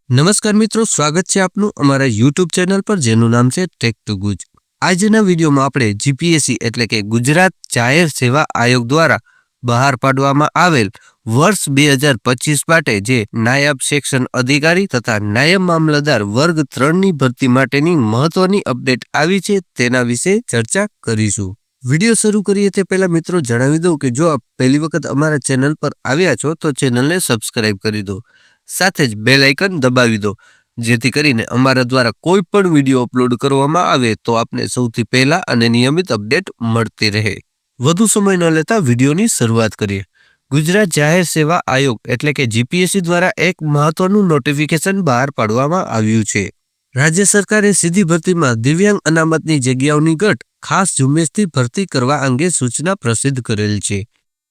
નમસ્કાર મિત્રો, સ્વાગત છે આપનું અમારા યુટ્યુબ ચેનલ પર જેનું નામ છે ટેક ટુ ગુજ। આજના વિડીયોમાં આપણે જીપીએસસી એટલે કે ગુજરાત જાહેર સેવા આયોગ દ્વારા બહાર પાડવામાં આવેલ વર્ષ 2025 માટે જે નાયબ સેક્શન અધિકારી તથા નાયબ મામલતદાર વર્ગ 3ની ભરતી માટેની મહત્વની અપડેટ આવી છે તેના વિશે ચર્ચા કરીશું। વિડીયો શરૂ કરીએ તે પહેલા મિત્રો જણાવી દઉં કે જો આપ પહેલી વખત અમારા ચેનલ પર આવ્યા છો તો ચેનલને સબસ્ક્રાઇબ કરી દો, સાથે જ બેલ આઇકન દબાવી દો, જેથી કરીને અમારા દ્વારા કોઈ પણ વિડીયો અપલોડ કરવામાં આવે તો આપને સૌથી પહેલા અને નિયમિત અપડેટ મળતી રહે। વધુ સમય ન લેતા વિડીયોની શરૂઆત કરીએ। ગુજરાત જાહેર સેવા આયોગ એટલે કે જીપીએસસી દ્વારા એક મહત્વનું નોટિફિકેશન બહાર પાડવામાં આવ્યું છે। રાજ્ય સરકારે સીધી ભરતીમાં દિવ્યાંગ અનામતની જગ્યાઓની ઘટ ખાસ ઝુંબેશથી ભરતી કરવા અંગે સૂચના પ્રસિદ્ધ કરેલ છે,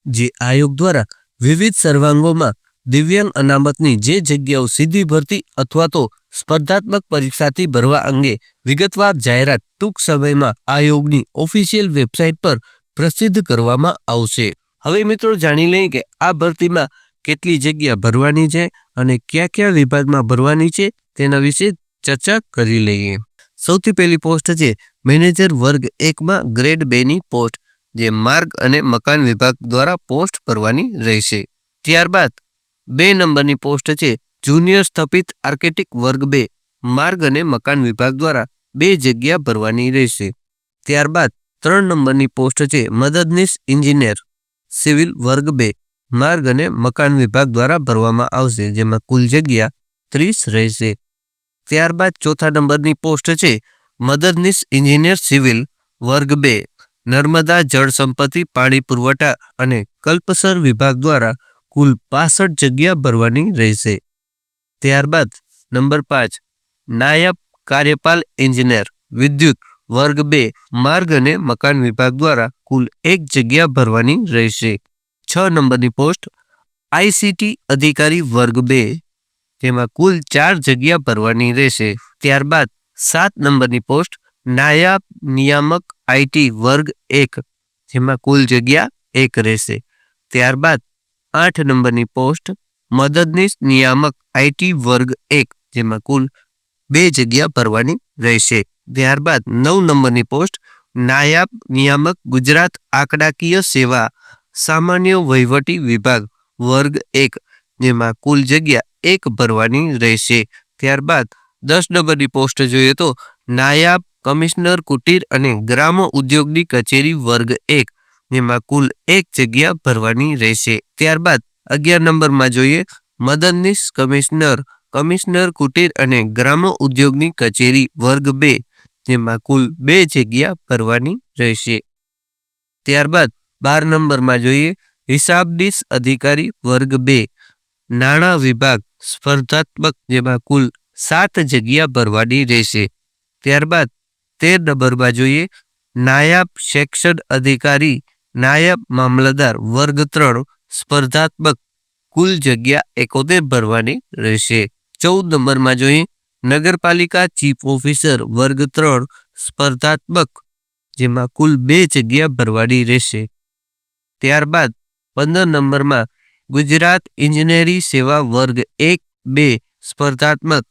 જે આયોગ દ્વારા વિવિધ સર્વાંગોમાં દિવ્યાંગ અનામતની જે જગ્યાઓ સીધી ભરતી અથવા તો સ્પર્ધાત્મક પરીક્ષાથી ભરવા અંગે વિગતવાર જાહેરાત ટૂંક સમયમાં આયોગની ઓફિશિયલ વેબસાઇટ પર પ્રસિદ્ધ કરવામાં આવશે। હવે મિત્રો જાણી લઈએ કે આ ભરતીમાં કેટલી જગ્યા ભરવાની છે અને કયા કયા વિભાગમાં ભરવાની છે તેના વિશે ચર્ચા કરી લઈએ। સૌથી પહેલી પોસ્ટ છે મેનેજર વર્ગ 1માં ગ્રેડ 2ની પોસ્ટ, જે માર્ગ અને મકાન વિભાગ દ્વારા પોસ્ટ ભરવાની રહેશે। ત્યારબાદ 2 નંબરની પોસ્ટ છે જુનિયર સ્થાપિત આર્કિટેક્ટ વર્ગ 2, માર્ગ અને મકાન વિભાગ દ્વારા 2 જગ્યા ભરવાની રહેશે। ત્યારબાદ 3 નંબરની પોસ્ટ છે મદદનીશ એન્જિનિયર સિવિલ વર્ગ 2, માર્ગ અને મકાન વિભાગ દ્વારા ભરવામાં આવશે, જેમાં કુલ જગ્યા 30 રહેશે। ત્યારબાદ 4થા નંબરની પોસ્ટ છે મદદનીશ એન્જિનિયર સિવિલ વર્ગ 2, નર્મદા જળ સંપત્તિ પાણી પુરવઠા અને કલ્પસર વિભાગ દ્વારા કુલ 65 જગ્યા ભરવાની રહેશે। ત્યારબાદ નંબર 5 નાયબ કાર્યપાલ એન્જિનિયર વિદ્યુત વર્ગ 2, માર્ગ અને મકાન વિભાગ દ્વારા કુલ 1 જગ્યા ભરવાની રહેશે। 6 નંબરની પોસ્ટ આઈસીટી અધિકારી વર્ગ 2, જેમાં કુલ 4 જગ્યા ભરવાની રહેશે। ત્યારબાદ 7 નંબરની પોસ્ટ નાયબ નિયામક આઈટી વર્ગ 1, જેમાં કુલ જગ્યા 1 રહેશે। ત્યારબાદ 8 નંબરની પોસ્ટ મદદનીશ નિયામક આઈટી વર્ગ 1, જેમાં કુલ 2 જગ્યા ભરવાની રહેશે। ત્યારબાદ 9 નંબરની પોસ્ટ નાયબ નિયામક ગુજરાત આંકડાકીય સેવા સામાન્ય વહીવટી વિભાગ વર્ગ 1, જેમાં કુલ જગ્યા 1 ભરવાની રહેશે। ત્યારબાદ 10 નંબરની પોસ્ટ જોઈએ તો નાયબ કમિશનર કુટીર અને ગ્રામ ઉદ્યોગની કચેરી વર્ગ 1, જેમાં કુલ 1 જગ્યા ભરવાની રહેશે। ત્યારબાદ 11 નંબરમાં જોઈએ મદદનીશ કમિશનર કુટીર અને ગ્રામ ઉદ્યોગની કચેરી વર્ગ 2, જેમાં કુલ 2 જગ્યા ભરવાની રહેશે। ત્યારબાદ 12 નંબરમાં જોઈએ હિસાબનીશ અધિકારી વર્ગ 2, નાણાં વિભાગ સ્પર્ધાત્મક, જેમાં કુલ 7 જગ્યા ભરવાની રહેશે। ત્યારબાદ 13 નંબરમાં જોઈએ નાયબ સેક્શન અધિકારી નાયબ મામલતદાર વર્ગ 3 સ્પર્ધાત્મક, કુલ જગ્યા 71 ભરવાની રહેશે। 14 નંબરમાં જોઈએ નગરપાલિકા ચીફ ઓફિસર વર્ગ 3 સ્પર્ધાત્મક, જેમાં કુલ 2 જગ્યા ભરવાની રહેશે। ત્યારબાદ 15 નંબરમાં ગુજરાત ઇજનેરી સેવા વર્ગ 1-2 સ્પર્ધાત્મક,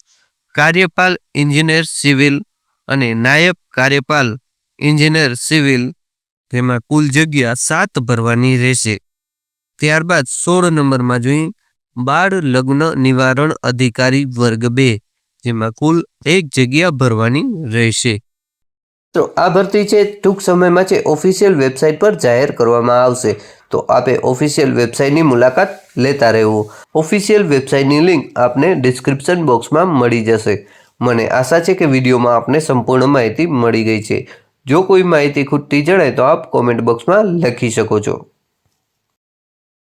કાર્યપાલ એન્જિનિયર સિવિલ અને નાયબ કાર્યપાલ એન્જિનિયર સિવિલ, જેમાં કુલ જગ્યા 7 ભરવાની રહેશે। ત્યારબાદ 16 નંબરમાં જોઈએ બાળ લગ્ન નિવારણ અધિકારી વર્ગ 2, જેમાં કુલ 1 જગ્યા ભરવાની રહેશે। તો આ ભરતી છે ટૂંક સમયમાં છે ઓફિશિયલ વેબસાઇટ પર જાહેર કરવામાં આવશે, તો આપે ઓફિશિયલ વેબસાઇટની મુલાકાત લેતા રહેવું। ઓફિશિયલ વેબસાઇટની લિંક આપને ડિસ્ક્રિપ્શન બોક્સમાં મળી જશે। મને આશા છે કે વિડીયોમાં આપને સંપૂર્ણ માહિતી મળી ગઈ છે। જો કોઈ માહિતી ખૂટતી જણાય તો આપ કોમેન્ટ બોક્સમાં લખી શકો છો।